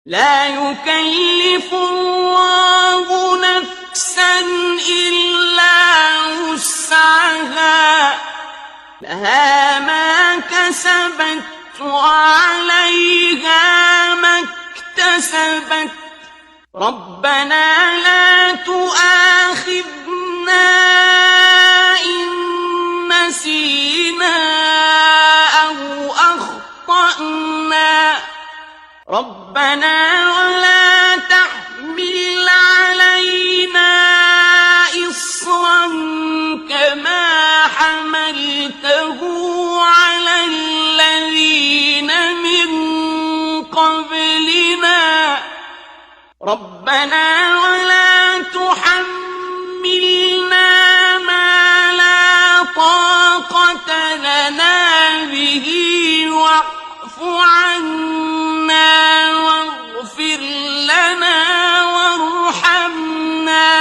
لا يكلف الله نفسا إلا وسعها لها ما كسبت وعليها ما اكتسبت ربنا لا تؤاخذنا إن نسينا أو أخطأنا ربنا ولا تحمل علينا إصرا كما حملته على الذين من قبلنا ربنا ولا تحملنا ما لا طاقة لنا به واعف عنا واغفر لنا وارحمنا